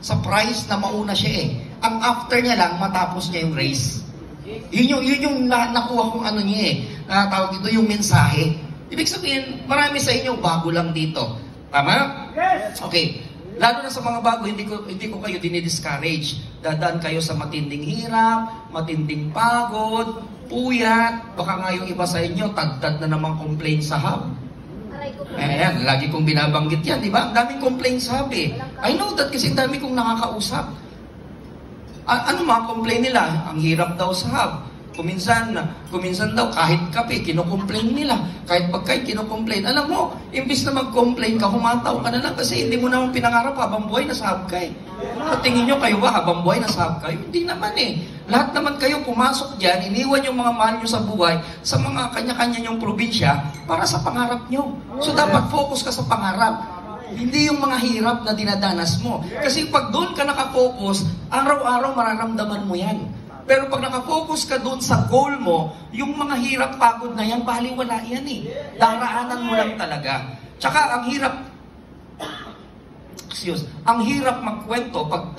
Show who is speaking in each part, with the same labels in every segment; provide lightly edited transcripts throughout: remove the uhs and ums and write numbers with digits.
Speaker 1: sa prize na mauna siya eh. Ang after niya lang, matapos niya yung race. Yun yung nakuha kong ano niya eh. Tawag dito yung mensahe. Ibig sabihin, marami sa inyo bago lang dito. Tama? Yes! Okay. Lalo na sa mga bago, hindi ko kayo dinidiscourage. Dadaan kayo sa matinding hirap, matinding pagod, puyat. Baka nga yung iba sa inyo, tagtad na namang complaint sa hub. Ayan, lagi kong binabanggit yan, di ba? Ang daming complaint sa hub eh. I know that kasi ang dami kong nakakausap. Ano mga complaint nila? Ang hirap daw sa hub. Kuminsan daw, kahit kape, kinocomplain nila. Kahit pagkain, kinocomplain. Alam mo, imbis na mag-complain ka, humataw ka na lang kasi hindi mo naman pinangarap habang buhay na sa hub ka eh. At tingin nyo kayo ba, habang buhay na sa hub kayo? Hindi naman eh. Lahat naman kayo pumasok dyan, iniwan yung mga mahal nyo sa buhay sa mga kanya-kanya nyong probinsya para sa pangarap nyo. So dapat focus ka sa pangarap. Hindi yung mga hirap na dinadanas mo. Kasi pag doon ka nakafocus, araw-araw mararamdaman mo yan. Pero pag nakafocus ka doon sa goal mo, yung mga hirap, pagod na yan, baliwala yan eh. Daraanan mo lang talaga. Tsaka ang hirap, ang hirap magkwento pag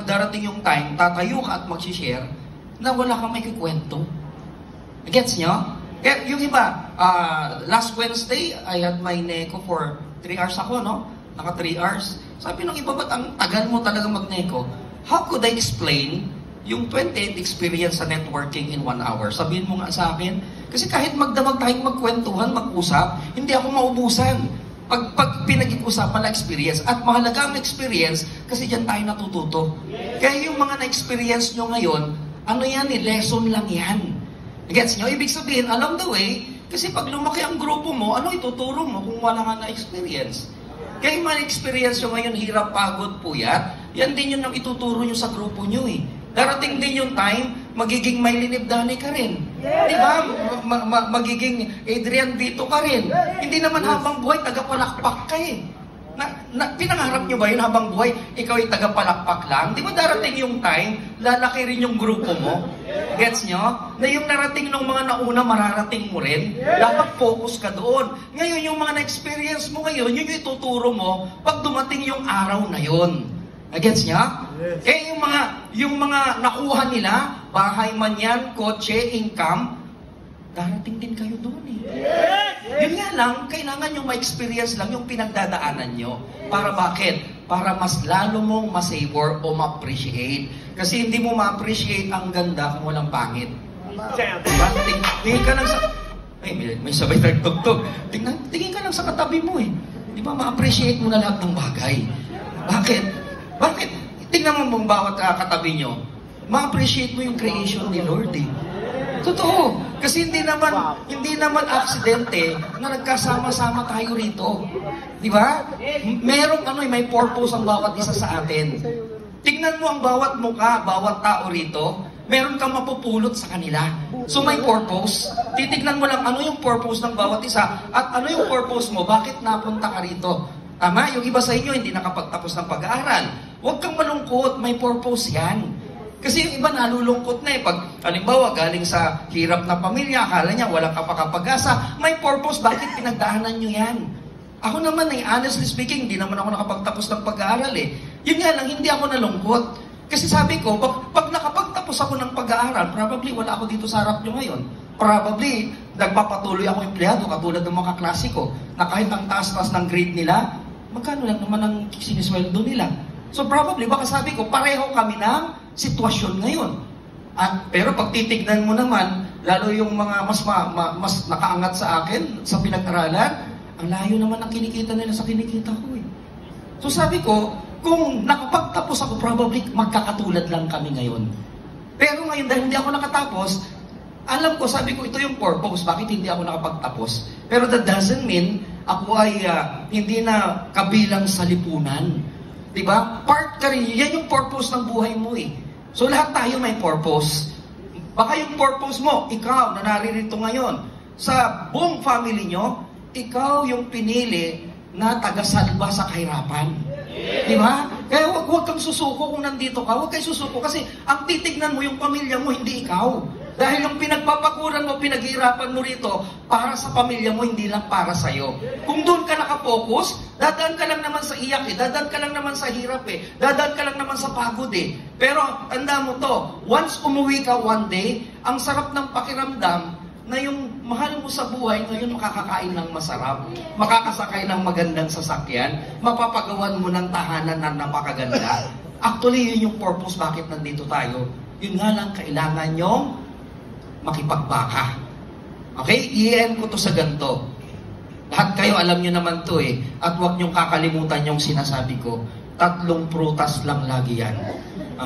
Speaker 1: darating yung time, tatayo ka at mag-share, na wala kang may kikwento. Gets nyo? Kaya yung iba, last Wednesday, I had my neko for 3 hours ako, no? Naka 3 hours. Sabi nung iba, ba't ang tagal mo talaga mag-neko? How could I explain yung 28 experience sa networking in 1 hour? Sabihin mo nga sa akin. Kasi kahit magdamag tayong magkwentuhan, mag-usap, hindi ako maubusan. Pag pinag-iusapan na experience, at mahalaga ang experience, kasi dyan tayo natututo. Kaya yung mga na-experience nyo ngayon, ano yan eh, lesson lang yan. Gets nyo? Ibig sabihin, along the way, kasi pag lumaki ang grupo mo, ano ituturo mo kung wala nga na-experience? Kaya yung mga experience nyo ngayon, hirap, pagod, puyat, yan din yun ang ituturo nyo sa grupo nyo eh. Darating din yung time, magiging Maylin Ibdani ka rin. Di ba? Magiging Adrian Vito ka rin. Hindi naman habang buhay, tagapalakpak ka eh. Pinangarap nyo ba yun habang buhay, ikaw ay tagapalakpak lang? Di ba darating yung time, lalaki rin yung grupo mo? Gets nyo? Na yung narating ng mga nauna, mararating mo rin. Dapat focus ka doon. Ngayon, yung mga na-experience mo ngayon, yun yung ituturo mo pag dumating yung araw na yun. Gets niya? Yes. Eh, yung mga nakuha nila, bahay man yan, kotse, income, darating din kayo doon eh. Yes! Yes! Yun nga lang, kailangan yung ma-experience lang yung pinagdadaanan nyo. Para bakit? Para mas lalo mong ma-savor o ma-appreciate. Kasi hindi mo ma-appreciate ang ganda kung walang pangit. Diba? Tingin ka lang sa... Ay, may sabay nagtugtog. Tingin ka lang sa katabi mo eh. Di ba? Ma-appreciate mo na lahat ng bagay. Bakit? Bakit? Tingnan mo mong bawat katabi nyo. Ma-appreciate mo yung creation ni Lord eh. Totoo. Kasi hindi naman aksidente na nagkasama-sama tayo rito. Di ba? May purpose ang bawat isa sa atin. Tingnan mo ang bawat mukha, bawat tao rito, meron kang mapupulot sa kanila. So may purpose. Titignan mo lang ano yung purpose ng bawat isa at ano yung purpose mo, bakit napunta ka rito. Tama? Yung iba sa inyo hindi nakapagtapos ng pag-aaral. Huwag kang malungkot, may purpose yan. Kasi yung iba nalulungkot na eh. Pag, halimbawa, galing sa hirap na pamilya, akala niya walang kapag-asa. May purpose, bakit pinagdaanan nyo yan? Ako naman eh, honestly speaking, hindi naman ako nakapagtapos ng pag-aaral eh. Yun nga lang, hindi ako nalungkot. Kasi sabi ko, pag nakapagtapos ako ng pag-aaral, probably wala ako dito sa harap nyo ngayon. Probably, nagpapatuloy ako empleyado, katulad ng mga kaklase ko, na kahit ang taas-taas ng grade nila, magkano lang naman ang sinisweldo nila. So probably, baka sabi ko, pareho kami ng sitwasyon ngayon. Pero pag titignan mo naman, lalo yung mga mas nakaangat sa akin, sa pinag-aralan, ang layo naman ang kinikita nila sa kinikita ko eh. So sabi ko, kung nakapagtapos ako, probably magkakatulad lang kami ngayon. Pero ngayon, dahil hindi ako nakatapos, alam ko, sabi ko, ito yung purpose, bakit hindi ako nakapagtapos. Pero that doesn't mean ako ay hindi na kabilang sa lipunan. Diba? Part ka rin, yan yung purpose ng buhay mo eh. So lahat tayo may purpose. Baka yung purpose mo, ikaw na naririto ngayon, sa buong family nyo, ikaw yung pinili na taga-salba sa kahirapan. Di ba? Kaya huwag kang susuko kung nandito ka. Huwag kayo susuko kasi ang titignan mo yung pamilya mo, hindi ikaw. Dahil yung pinagpapaguran mo, pinaghirapan mo rito, para sa pamilya mo, hindi lang para sa'yo. Kung doon ka nakapokus, dadaan ka lang naman sa iyak dadaan ka lang naman sa hirap dadaan ka lang naman sa pagod Pero, tanda mo to, once umuwi ka one day, ang sarap ng pakiramdam na yung mahal mo sa buhay, ngayon makakakain ng masarap, makakasakay ng magandang sasakyan, mapapagawan mo ng tahanan na napakaganda. Actually, yun yung purpose bakit nandito tayo. Yun nga lang, kailangan nyong makipagbaka. Okay? I-end ko to sa ganito. Lahat kayo alam nyo naman to At huwag nyong kakalimutan yung sinasabi ko. 3 prutas lang lagi yan.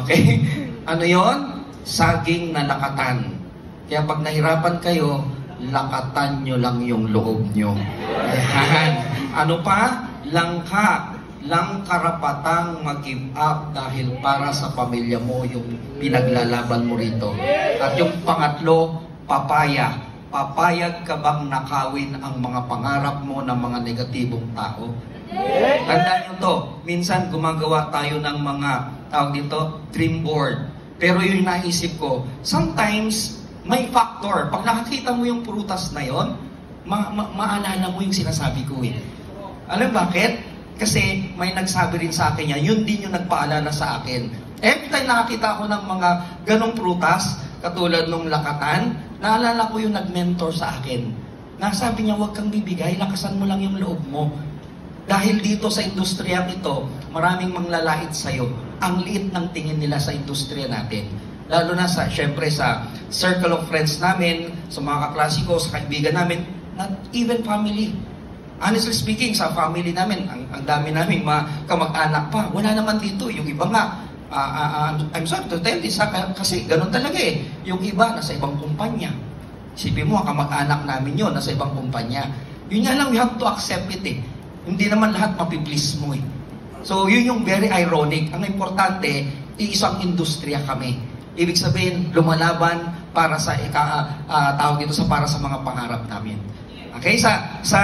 Speaker 1: Okay? Ano yon? Saging na lakatan. Kaya pag nahirapan kayo, lakatan nyo lang yung loob nyo. Ayan. Ano pa? Langka. Lang karapatang mag-give up dahil para sa pamilya mo yung pinaglalaban mo rito. At yung pangatlo, papaya. Papayag ka bang nakawin ang mga pangarap mo ng mga negatibong tao? Tandaan nyo to, minsan gumagawa tayo ng mga, tawag dito, dream board. Pero yung naisip ko, sometimes may factor. Pag nakakita mo yung prutas na yon, maalala mo yung sinasabi ko Alam bakit? Kasi may nagsabi rin sa akin yun din yung nagpaalala sa akin. Every time nakakita ko ng mga ganong prutas, katulad nung lakatan, naalala ko yung nag-mentor sa akin. Nasabi niya, huwag kang bibigay, lakasan mo lang yung loob mo. Dahil dito sa industriya ito, maraming manglalait sa'yo. Ang liit ng tingin nila sa industriya natin. Lalo na syempre sa circle of friends namin, sa mga kaklasiko, sa kaibigan namin, not even family. Honestly speaking, sa family namin, ang dami namin mga kamag-anak pa. Wala naman dito. Yung iba nga, I'm sorry to tell this, kasi ganun talaga Yung iba, nasa ibang kumpanya. Isipin mo, kamag-anak namin yun, nasa ibang kumpanya. Yun nga lang, we have to accept it Hindi naman lahat mapiplease mo So, yun yung very ironic. Ang importante, isang industriya kami. Ibig sabihin, lumalaban para sa, tawag dito para sa mga pangarap namin. Okay, sa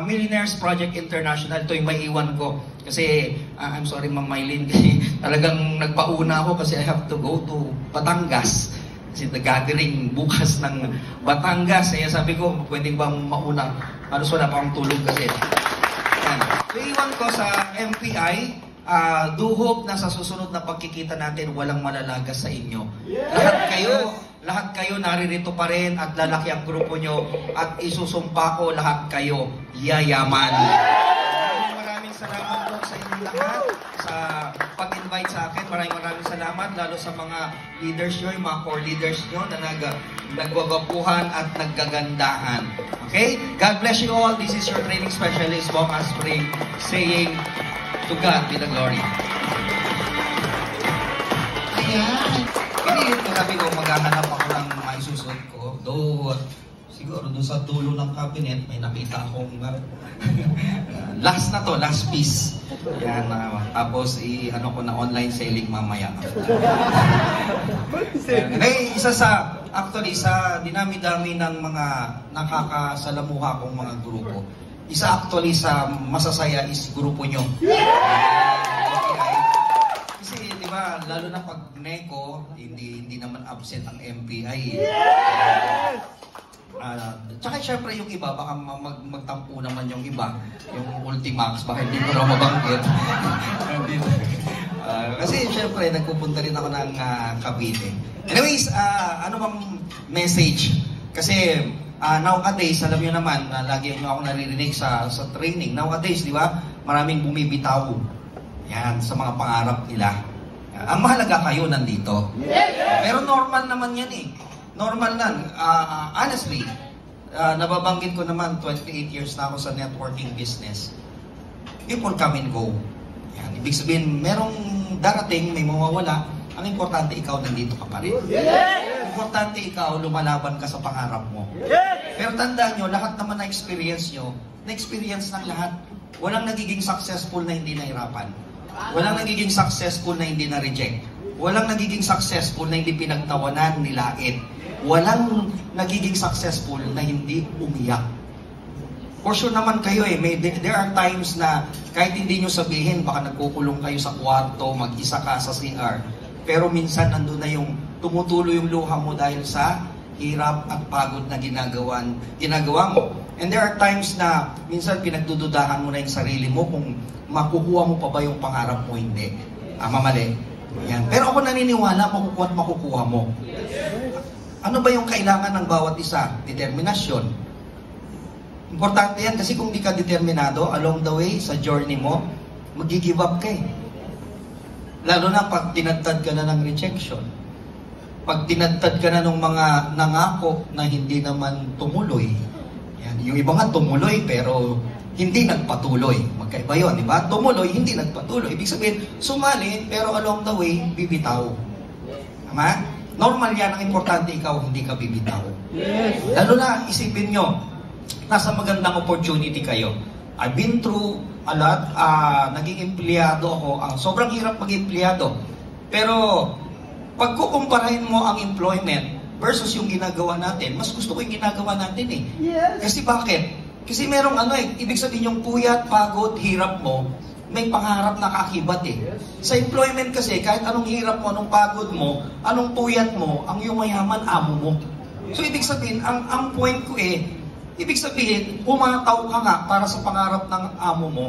Speaker 1: Millionaires Project International, ito yung maiiwan ko. Kasi, I'm sorry Ma'am Mylene, kasi talagang nagpauna ako kasi I have to go to Batangas. Kasi the gathering bukas ng Batangas. Kaya sabi ko, pwedeng bang mauna? Halos wala pa akong tulog kasi. Iiwan ko sa MPI, do hope na sa susunod na pagkikita natin, walang malalagas sa inyo. Lahat kayo naririto pa rin at lalaki ang grupo nyo at isusumpa ko lahat kayo yayaman. Maraming salamat po sa inyo lahat sa pag-invite sa akin. Maraming salamat lalo sa mga leaders nyo, yung mga core leaders nyo na nagwagapuhan at naggagandahan. Okay? God bless you all. This is your training specialist, Bong Aspring, saying, to God be the glory.
Speaker 2: Ayan.
Speaker 1: Hindi, sabi ko, maghahanap ako ng maisusunod ko. Though, siguro doon sa dulo ng cabinet, may nakita akong last na to, last piece. Yan, tapos ano ko na online selling mamaya. Isa actually, sa dinami-dami ng mga nakakasalamuha kong mga grupo, isa actually sa masasaya is grupo nyo. Kasi, di ba, lalo na pag NECO, hindi naman absent ang MPI. Tsaka syempre yung iba, baka magtampo naman yung iba, yung Ultimax, baka hindi ko na mabanggit. Kasi syempre, nagpupunta rin ako ng Cavite. Anyways, ano bang message? Kasi nowadays, alam nyo naman, lagi nyo ako naririnig sa training. Nowadays, di ba, maraming bumibitaw. Yan, sa mga pangarap nila. Ang mahalaga kayo nandito. Pero normal naman yan Normal na. Honestly, nababanggit ko naman, 28 years na ako sa networking business. People come and go. Yan. Ibig sabihin, merong darating, may mawawala. Ang importante, ikaw nandito ka pa rin. Importante, ikaw lumalaban ka sa pangarap mo. Pero tandaan nyo, lahat naman na experience nyo, na-experience ng lahat. Walang nagiging successful na hindi nahirapan. Walang nagiging successful na hindi na-reject. Walang nagiging successful na hindi pinagtawanan, nilait. Walang nagiging successful na hindi umiyak. For sure naman kayo there are times na kahit hindi nyo sabihin, baka nagkukulong kayo sa kwarto, mag-isa ka sa CR. Pero minsan nandun na yung tumutulo yung luha mo dahil sa hirap at pagod na ginagawa mo. And there are times na minsan pinagdududahan mo na yung sarili mo kung makukuha mo pa ba yung pangarap mo, hindi. Mali. Yan. Pero ako naniniwala, makukuha mo. Ano ba yung kailangan ng bawat isa? Determinasyon. Importante yan kasi kung di ka determinado, along the way, sa journey mo, mag-give up ka eh. Lalo na pag tinadtad ka na ng rejection. Pag tinadtad ka na ng mga nangako na hindi naman tumuloy. Yan. Yung iba nga tumuloy pero hindi nagpatuloy. Magkaiba yun, di ba? Tumuloy, hindi nagpatuloy. Ibig sabihin, sumali pero along the way, bibitaw. Tama? Normal yan. Ang importante ikaw, hindi ka bibitaw. Yes. Lalo na, isipin nyo, nasa magandang opportunity kayo. I've been through a lot. Naging empleyado ako. Sobrang hirap maging empleyado. Pero, pag kukumparahin mo ang employment versus yung ginagawa natin, mas gusto ko yung ginagawa natin eh. Yes. Kasi bakit? Kasi merong ibig sabihin yung puyat, pagod, hirap mo, may pangarap na kaakibat eh. Yes. Sa employment kasi, kahit anong hirap mo, anong pagod mo, anong puyat mo, ang yumayaman, amo mo. So ibig sabihin, ang point ko ibig sabihin, umataw ka nga para sa pangarap ng amo mo,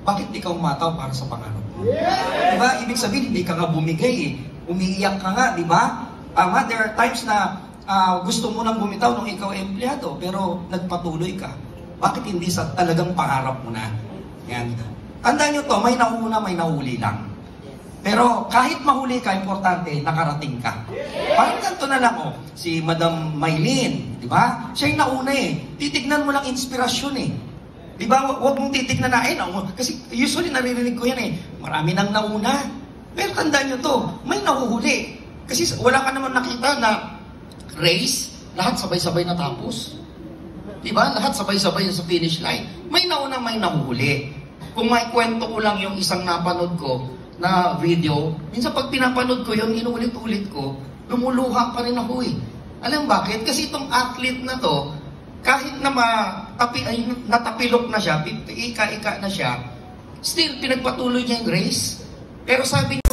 Speaker 1: bakit di ka umataw para sa pangarap mo? Yeah. Diba? Ibig sabihin, hindi ka nga bumigay eh. Umiiyak ka nga, di ba? There are times na gusto mo nang bumitaw nung ikaw ay empleyado, pero nagpatuloy ka. Bakit hindi sa talagang pangarap mo na? Yan. Tandaan nyo to, may nauna, may nahuli lang. Pero kahit mahuli ka, importante, nakarating ka. Parang ganito na lang, si Madam Maylene, di ba? Siya yung nauna eh. Titignan mo lang inspirasyon eh. Di ba? Huwag mong titignan na, kasi usually naririnig ko yan eh. Marami nang nauna. Pero tandaan nyo to, may nahuhuli. Kasi wala ka naman nakita na race, lahat sabay-sabay natapos. Diba? Lahat sabay-sabay sa finish line. May nauna, may nahuhuli. Kung may kwento ko lang yung isang napanood ko na video, minsan pag pinapanood ko yung inuulit-ulit ko, lumuluha pa rin ako eh. Alam bakit? Kasi itong athlete na to, kahit na natapilok na siya, ika-ika na siya, still pinagpatuloy niya yung race. Pero sabi niya,